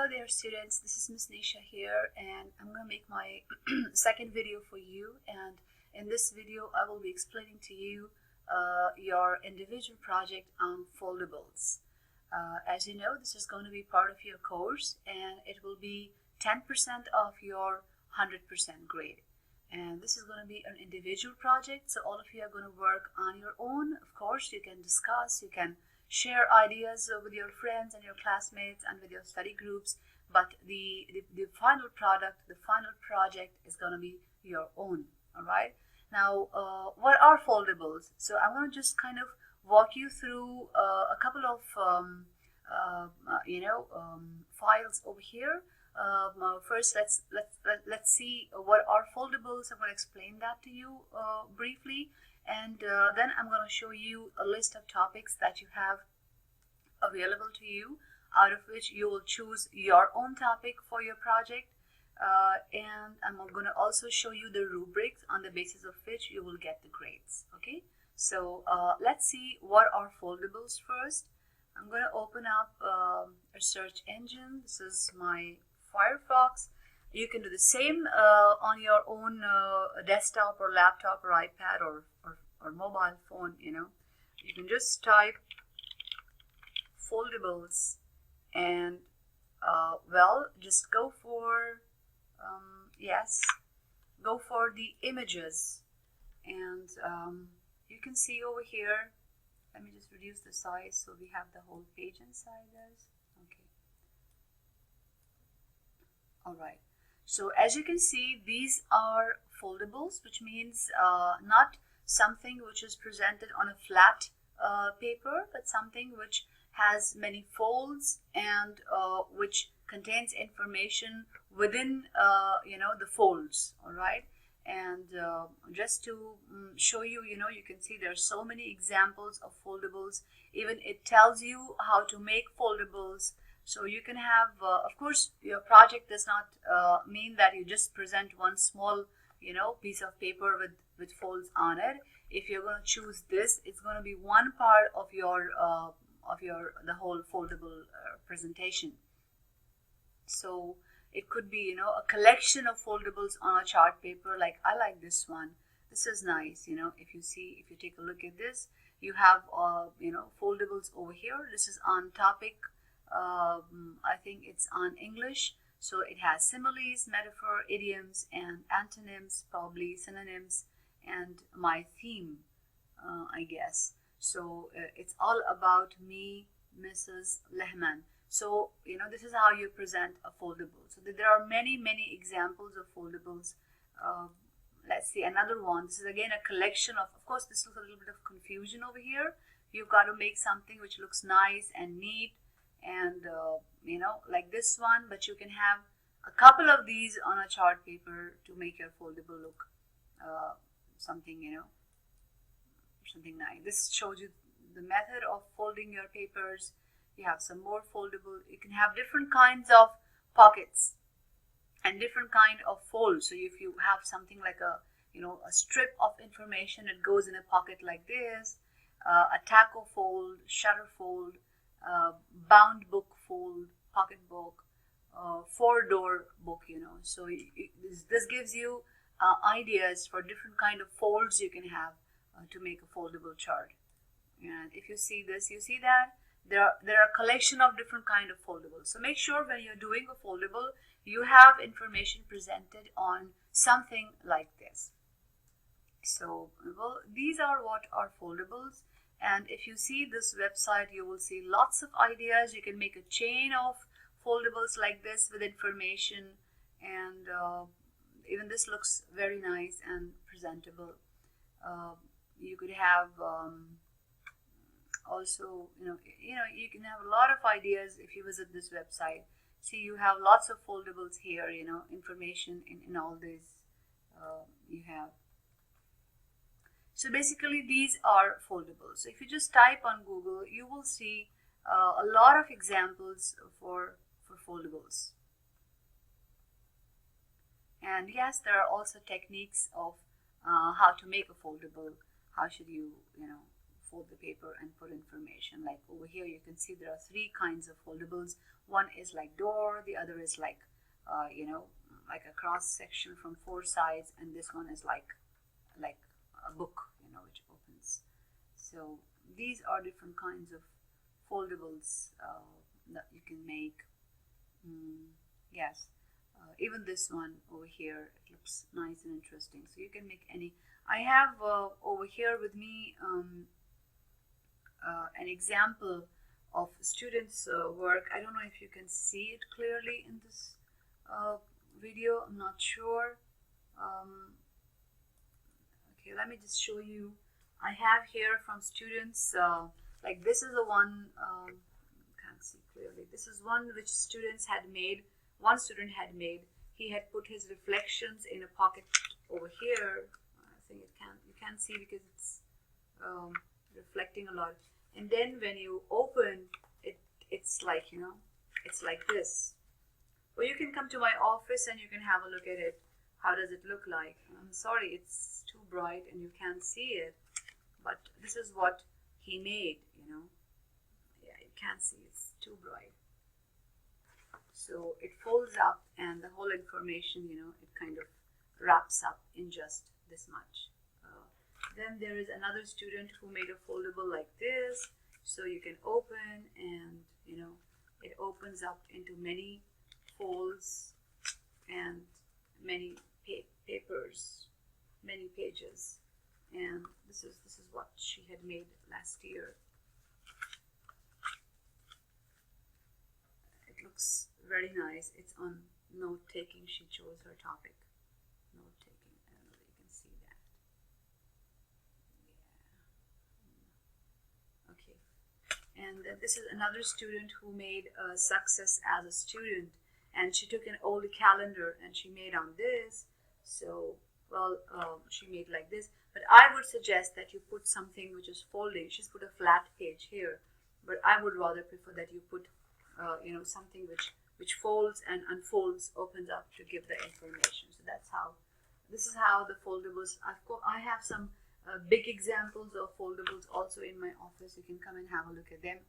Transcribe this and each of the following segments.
Hello there students, this is Miss Nisha here and I'm going to make my second video for you, and in this video I will be explaining to you your individual project on foldables. As you know, this is going to be part of your course and it will be 10% of your 100% grade. And this is going to be an individual project, so all of you are going to work on your own. Of course, you can discuss, you can share ideas with your friends and your classmates and with your study groups, but the final product, the final project is going to be your own. All right. Now, what are foldables? So I'm going to just kind of walk you through a couple of files over here. First, let's see what are foldables. I'm going to explain that to you briefly, and then I'm going to show you a list of topics that you have available to you, out of which you will choose your own topic for your project, and I'm going to also show you the rubrics on the basis of which you will get the grades. Okay, so let's see what are foldables first. I'm going to open up a search engine. This is my Firefox. You can do the same on your own desktop or laptop or iPad or mobile phone. You can just type foldables and just go for go for the images, and you can see over here. Let me just reduce the size so we have the whole page inside this. Okay. All right. So as you can see, these are foldables, which means not something which is presented on a flat paper, but something which has many folds and which contains information within the folds. All right. And just to show you, you can see there are so many examples of foldables. Even it tells you how to make foldables. So you can have, of course, your project does not mean that you just present one small, piece of paper with folds on it. If you're going to choose this, it's going to be one part of your the whole foldable presentation. So it could be, a collection of foldables on a chart paper. Like I like this one. This is nice. If you take a look at this, you have, foldables over here. This is on topic. I think it's on English. So it has similes, metaphor, idioms, and antonyms, probably synonyms, and my theme, I guess. So it's all about me, Mrs. Lehman. So, this is how you present a foldable. So there are many examples of foldables. Let's see another one. This is again a collection of course, this looks a little bit of confusion over here. You've got to make something which looks nice and neat and, like this one, but you can have a couple of these on a chart paper to make your foldable look something nice. This shows you the method of folding your papers. You have some more foldable. You can have different kinds of pockets and different kind of folds. So if you have something like a strip of information, it goes in a pocket like this, a taco fold, shutter fold, bound book fold, pocket book, four-door book, So this gives you ideas for different kind of folds you can have to make a foldable chart. And if you see this, you see that there are a collection of different kind of foldables. So make sure when you're doing a foldable, you have information presented on something like this. So, these are what are foldables. And if you see this website, you will see lots of ideas. You can make a chain of foldables like this with information, and even this looks very nice and presentable. You could have also, you can have a lot of ideas if you visit this website. See, you have lots of foldables here, information in all this you have. So basically these are foldables. So if you just type on Google, you will see a lot of examples for foldables. And yes, there are also techniques of how to make a foldable. How should you, fold the paper and put information. Like over here you can see there are three kinds of foldables. One is like door, the other is like like a cross section from four sides, and this one is like a book, which opens. So these are different kinds of foldables that you can make. Yes, even this one over here, it looks nice and interesting. So you can make any. I have over here with me an example of students' work. I don't know if you can see it clearly in this video. I'm not sure. Okay, let me just show you. I have here from students, like this is the one, can't see clearly. This is one which students had made. One student had made. He had put his reflections in a pocket over here. I think you can't see because it's reflecting a lot. And then when you open it, it's like it's like this. Or you can come to my office and you can have a look at it. How does it look like? I'm sorry, it's too bright and you can't see it. But this is what he made, Yeah, you can't see, it's too bright. So it folds up and the whole information, it kind of wraps up in just this much. Then there is another student who made a foldable like this. So you can open and, it opens up into many folds and many papers, many pages. And this is what she had made last year. It looks very nice. It's on note taking. She chose her topic. Note taking. I don't know if you can see that. Yeah. Okay. And this is another student who made a success as a student. And she took an old calendar and she made on this. So, she made like this. But I would suggest that you put something which is folding. She's put a flat page here. But I would rather prefer that you put, something which folds and unfolds, opens up to give the information. So this is how the foldables. I have some big examples of foldables also in my office. You can come and have a look at them.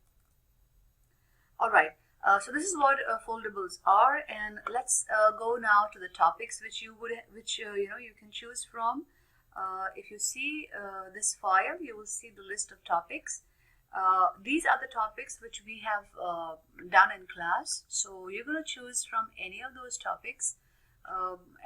All right. So this is what foldables are, and let's go now to the topics which you can choose from. If you see this file, you will see the list of topics. These are the topics which we have done in class. So you're going to choose from any of those topics.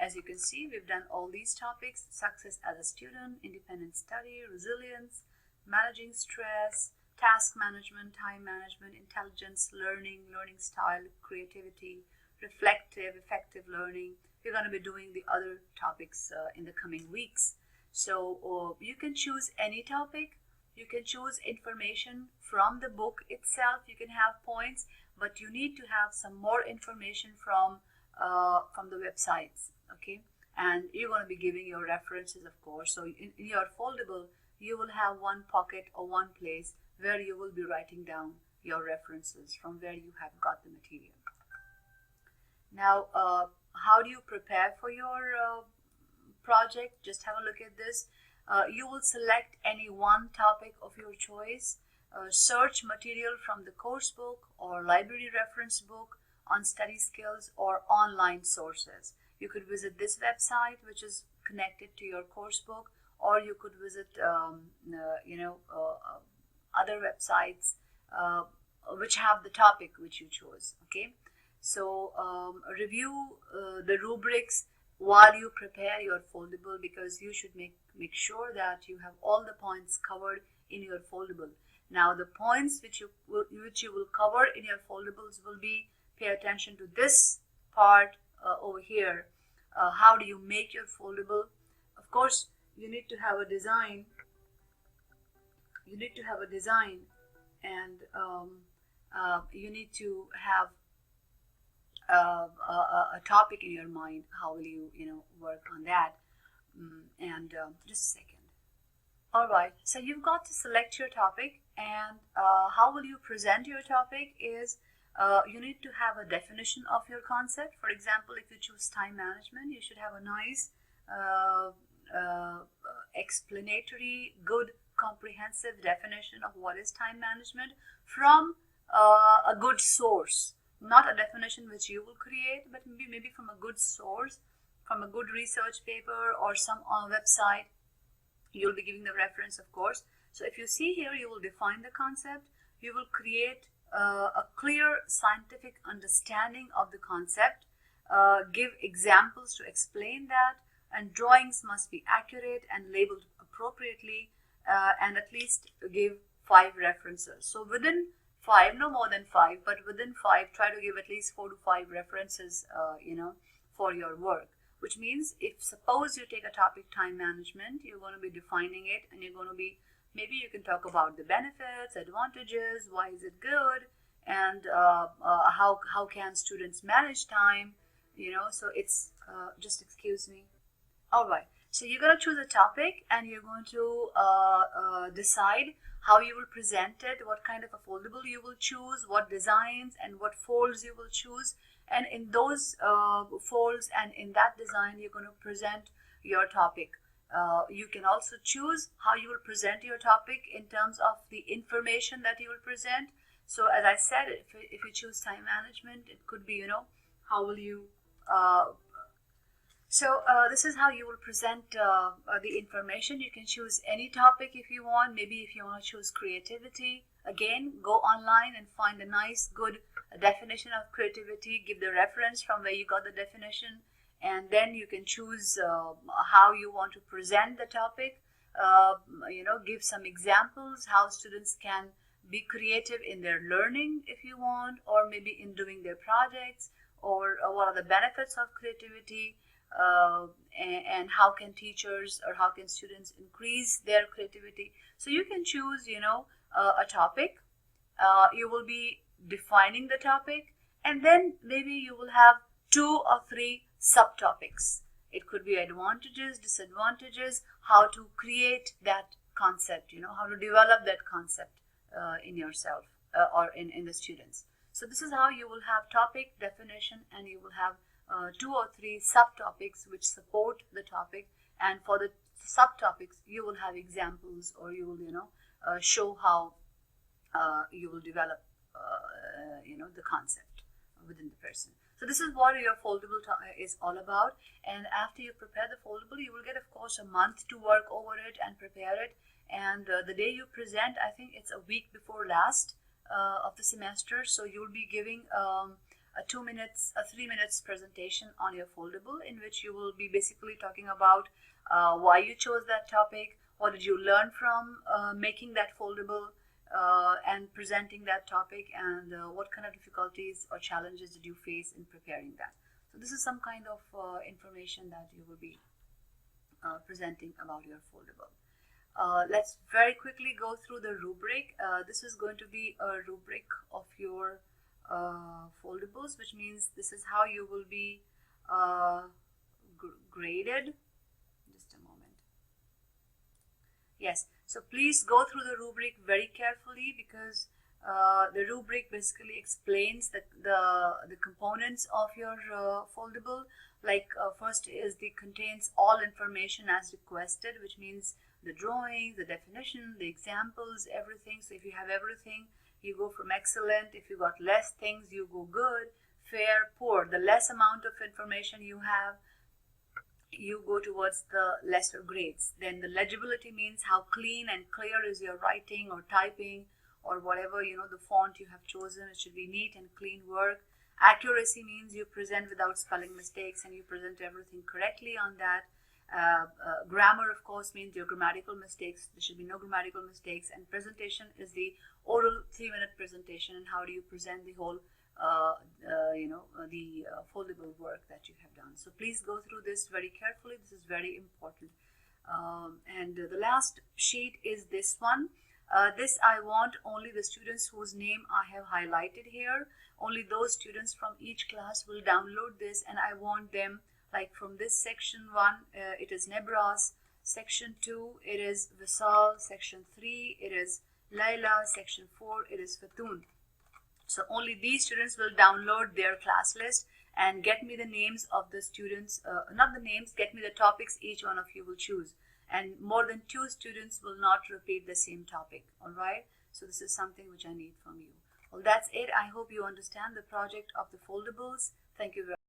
As you can see, we've done all these topics: success as a student, independent study, resilience, managing stress, task management, time management, intelligence, learning style, creativity, reflective, effective learning. We're going to be doing the other topics in the coming weeks. So you can choose any topic. You can choose information from the book itself. You can have points, but you need to have some more information from the websites, okay? And you're going to be giving your references, of course. So in your foldable, you will have one pocket or one place where you will be writing down your references from where you have got the material. Now, how do you prepare for your project? Just have a look at this. You will select any one topic of your choice, search material from the course book or library reference book on study skills or online sources. You could visit this website, which is connected to your course book, or you could visit other websites which have the topic which you chose. Okay, so review the rubrics while you prepare your foldable, because you should make sure that you have all the points covered in your foldable. Now the points which you will cover in your foldables will be: pay attention to this part over here. How do you make your foldable? Of course, you need to have a design. You need to have a design, and you need to have a topic in your mind. How will you work on that? Just a second. All right, so you've got to select your topic, and how will you present your topic is you need to have a definition of your concept. For example, if you choose time management, you should have a nice explanatory, good comprehensive definition of what is time management from a good source, not a definition which you will create, but maybe from a good source, from a good research paper or some website. You'll be giving the reference, of course. So if you see here, you will define the concept, you will create a clear scientific understanding of the concept, give examples to explain that, and drawings must be accurate and labeled appropriately, and at least give 5 references. So within 5, no more than 5, but within 5, try to give at least 4 to 5 references, for your work. Which means if suppose you take a topic time management, you're going to be defining it, and you're going to be, maybe you can talk about the benefits, advantages, why is it good, and how can students manage time, so it's just excuse me. All right, so you're going to choose a topic, and you're going to decide how you will present it, what kind of a foldable you will choose, what designs and what folds you will choose. And in those folds and in that design, you're going to present your topic. You can also choose how you will present your topic in terms of the information that you will present. So as I said, if you choose time management, it could be, how will you... this is how you will present the information. You can choose any topic if you want. Maybe if you want to choose creativity, again, go online and find a nice, good definition of creativity. Give the reference from where you got the definition, and then you can choose how you want to present the topic. Give some examples how students can be creative in their learning if you want, or maybe in doing their projects, or what are the benefits of creativity, and how can teachers or how can students increase their creativity. So you can choose, a topic. You will be defining the topic, and then maybe you will have 2 or 3 subtopics. It could be advantages, disadvantages, how to create that concept, how to develop that concept in yourself or in the students. So this is how you will have topic, definition, and you will have 2 or 3 subtopics which support the topic, and for the subtopics you will have examples, or you will show how you will develop the concept within the person. So this is what your foldable is all about. And after you prepare the foldable, you will get, of course, a month to work over it and prepare it. And the day you present, I think it's a week before last of the semester. So you'll be giving a 3 minutes presentation on your foldable, in which you will be basically talking about why you chose that topic, what did you learn from making that foldable, and presenting that topic, and what kind of difficulties or challenges did you face in preparing that. So this is some kind of information that you will be presenting about your foldable. Let's very quickly go through the rubric. This is going to be a rubric of your foldables, which means this is how you will be graded. Just a moment. Yes, so please go through the rubric very carefully, because the rubric basically explains the components of your foldable. Like first is contains all information as requested, which means the drawings, the definition, the examples, everything. So if you have everything, you go from excellent. If you got less things, you go good, fair, poor. The less amount of information you have, you go towards the lesser grades. Then the legibility means how clean and clear is your writing or typing, or whatever, the font you have chosen. It should be neat and clean work. Accuracy means you present without spelling mistakes and you present everything correctly on that. Grammar, of course, means your grammatical mistakes. There should be no grammatical mistakes. And presentation is the oral 3-minute presentation, and how do you present the whole foldable work that you have done. So please go through this very carefully. This is very important. And the last sheet is this one. This I want only the students whose name I have highlighted here. Only those students from each class will download this, and I want them, like from this section 1, it is Nebras. Section 2, it is Visal. Section 3, it is Laila. Section 4, it is Fatun. So only these students will download their class list and get me the names of the students, not the names, get me the topics each one of you will choose. and more than 2 students will not repeat the same topic. All right, so this is something which I need from you. Well, that's it. I hope you understand the project of the foldables. Thank you very much.